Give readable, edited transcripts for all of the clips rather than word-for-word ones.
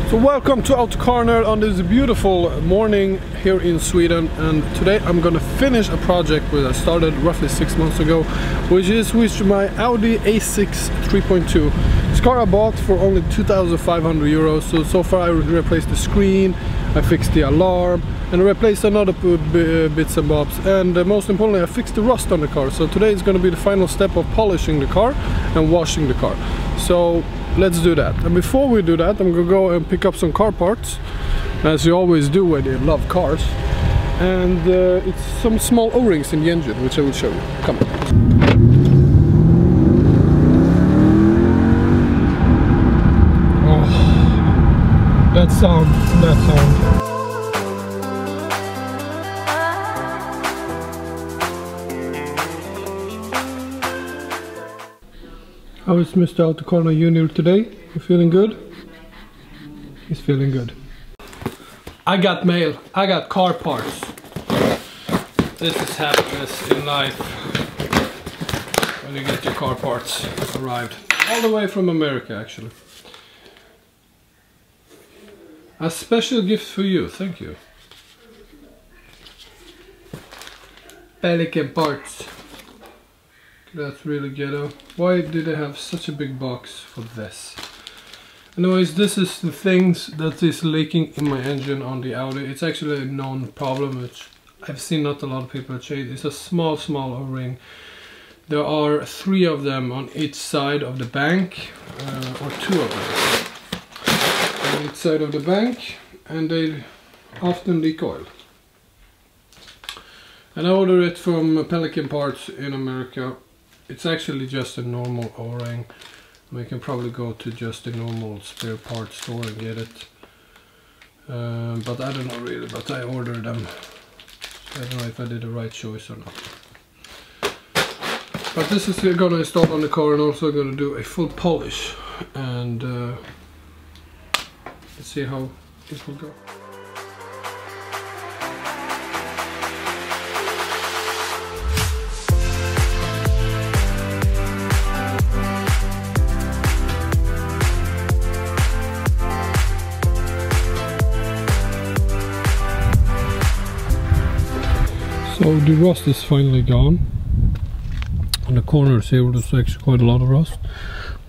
So welcome to Auto Corner on this beautiful morning here in Sweden, and today I'm gonna finish a project which I started roughly 6 months ago, which is my Audi A6 3.2. This car I bought for only 2,500 euros. So far I replaced the screen, I fixed the alarm, and I replaced another bits and bobs, and most importantly I fixed the rust on the car. So today is going to be the final step of polishing the car and washing the car. So let's do that. And before we do that, I'm gonna go and pick up some car parts, as you always do when you love cars. And it's some small O-rings in the engine, which I will show you. Come on. Oh, that sound. How is Mr. Auto Corner Junior today? You feeling good? He's feeling good. I got mail. I got car parts. This is happiness in life when you get your car parts arrived. All the way from America, actually. A special gift for you. Thank you. Pelican parts. That's really ghetto. Why do they have such a big box for this? Anyways, this is the things that is leaking in my engine on the Audi. It's actually a known problem, which I've seen not a lot of people change. It's a small O-ring. There are 3 of them on each side of the bank, or 2 of them on each side of the bank, and they often leak oil. And I ordered it from Pelican Parts in America. It's actually just a normal O-ring. We can probably go to just a normal spare parts store and get it. But I don't know really, but I ordered them. I don't know if I did the right choice or not. But this is gonna install on the car, and also gonna do a full polish. And let's see how it will go. So the rust is finally gone. On the corners here there's actually quite a lot of rust.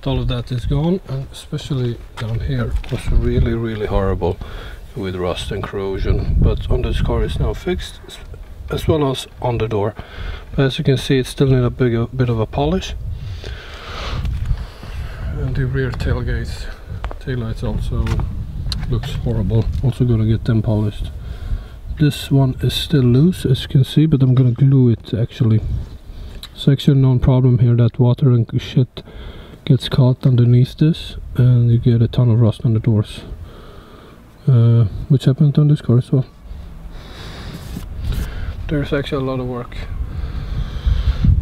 But all of that is gone, and especially down here was really horrible with rust and corrosion. But on this car it's now fixed, as well as on the door. But as you can see, it still needs a bit of a polish. And the rear taillights also looks horrible. Also gonna get them polished. This one is still loose, as you can see, but I'm gonna glue it actually. It's actually no problem here that water and shit gets caught underneath this, and you get a ton of rust on the doors, which happened on this car as well. There's actually a lot of work.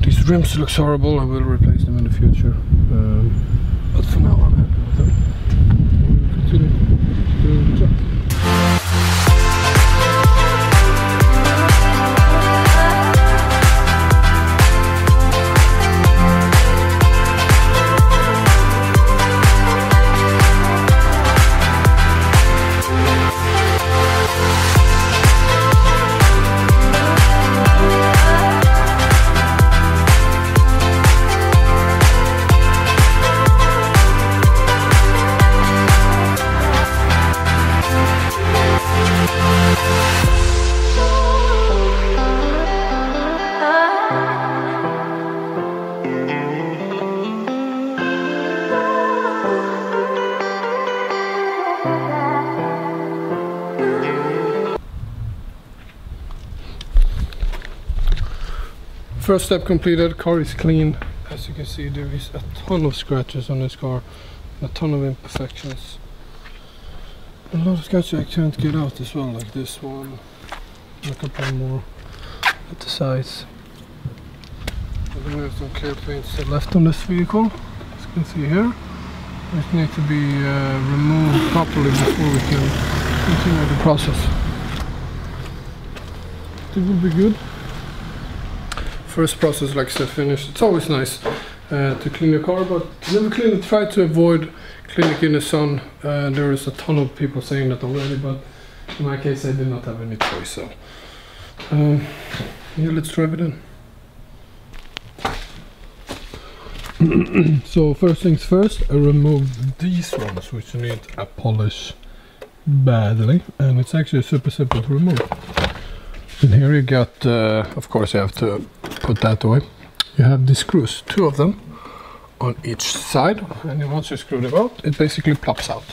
These rims look horrible. I will replace them in the future, but for now I'm happy with them. We'll continue doing the job. First step completed, car is clean. As you can see, there is a ton of scratches on this car, a ton of imperfections. A lot of scratches I can't get out as well, like this one, a couple more at the sides. I think there's some clear paint still left on this vehicle, as you can see here. which need to be removed properly before we can continue the process. It will be good. First process, like I said, finished. It's always nice to clean your car, but never clean it. Try to avoid cleaning it in the sun. There is a ton of people saying that already, but in my case I did not have any choice. So yeah, let's drive it in. So first things first, I removed these ones, which need a polish badly, and it's actually super simple to remove. And here you got, of course you have to put that away. You have these screws, 2 of them on each side, and then once you screw them out, it basically plops out.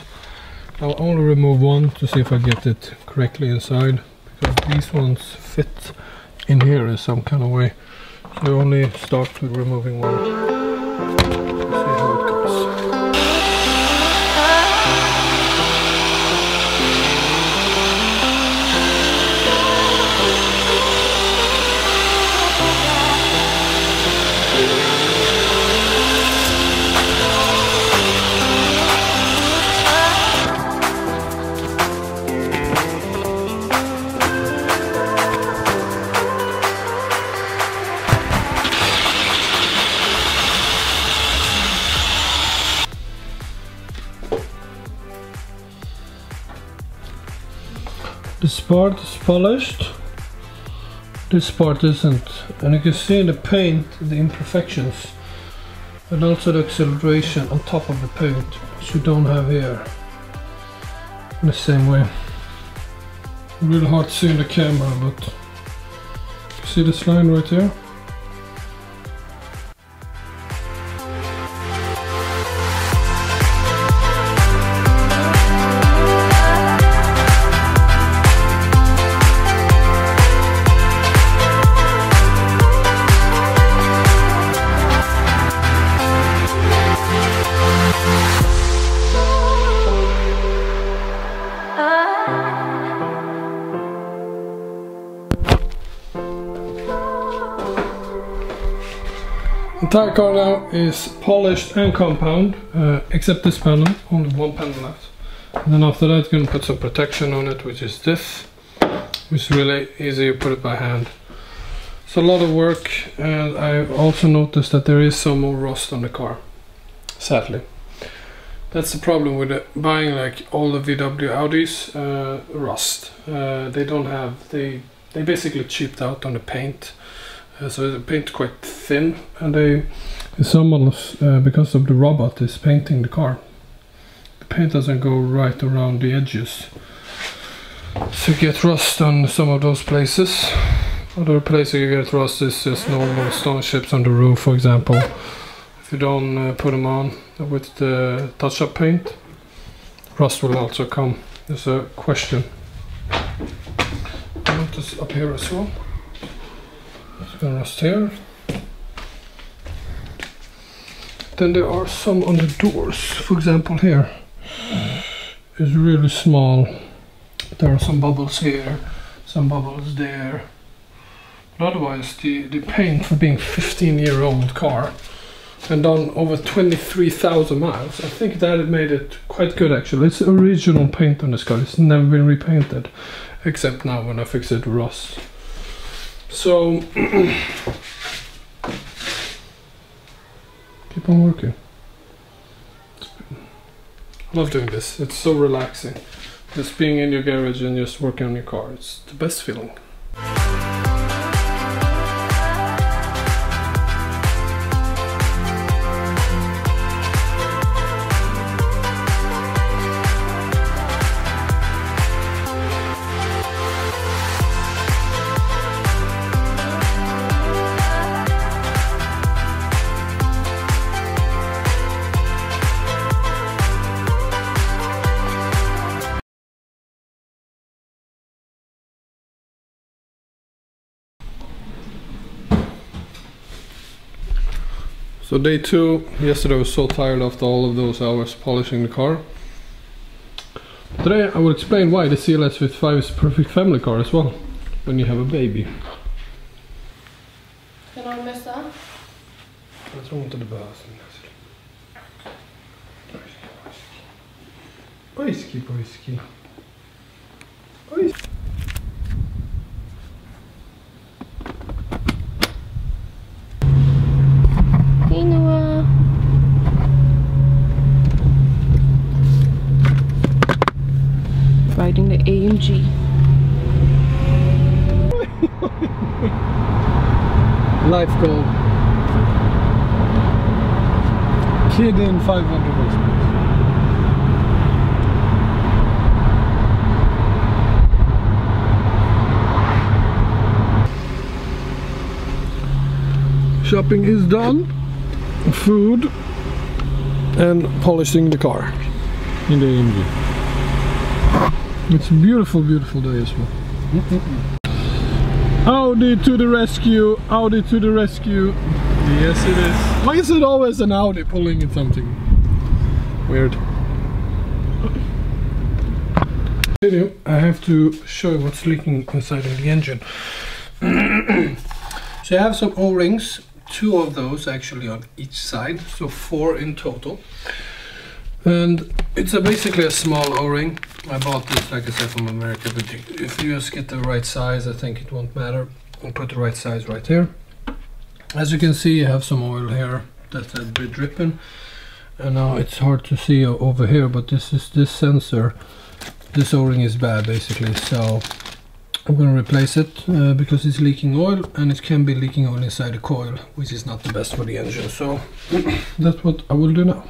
I'll only remove one to see if I get it correctly inside, because these ones fit in here in some kind of way. So you only start with removing one. This part is polished, this part isn't, and you can see in the paint the imperfections and also the acceleration on top of the paint, which you don't have here in the same way. Really hard to see in the camera, but you see this line right here? The entire car now is polished and compound, except this panel, only one panel left. And then after that, you're going to put some protection on it, which is this, which is really easy, you put it by hand. It's a lot of work, and I've also noticed that there is some more rust on the car, sadly. That's the problem with buying like all the VW Audis, rust. They don't have, they basically cheaped out on the paint. So the paint quite thin, and in some models, because of the robot is painting the car, the paint doesn't go right around the edges, so you get rust on some of those places. Other places you get rust is just normal stone chips on the roof, for example. If you don't put them on with the touch-up paint, rust will also come. There's a question. I notice up here as well. It's gonna rust here. Then there are some on the doors. For example, here is really small. There are some bubbles here, some bubbles there. But otherwise, the paint for being 15-year-old car and done over 23,000 miles, I think that it made it quite good actually. It's original paint on this car. It's never been repainted, except now when I fix it with rust. So keep on working. I love doing this. It's so relaxing. Just being in your garage and just working on your car. It's the best feeling. So day 2, yesterday I was so tired after all of those hours polishing the car. Today I will explain why the CLS 55 is a perfect family car as well, when you have a baby. Kan du messa? Jag tror inte det behövs. Oiski, oiski. Hey Noah. Riding the AMG. Life goal. Kid in 500 horsepower. Shopping is done. Food and polishing the car in the AMG. It's a beautiful, beautiful day as well. Audi to the rescue! Audi to the rescue! Yes, it is. Why is it always an Audi pulling in something? Weird. Video, I have to show you what's leaking inside of the engine. So I have some O-rings, 2 of those actually on each side, so 4 in total. And it's basically a small O-ring. I bought this, like I said, from America, but if you just get the right size, I think it won't matter. I'll put the right size right here. As you can see, I have some oil here that has been dripping, and now it's hard to see over here, but this sensor, this O-ring is bad basically, so I'm going to replace it because it's leaking oil, and it can be leaking oil inside the coil, which is not the best for the engine, so that's what I will do now.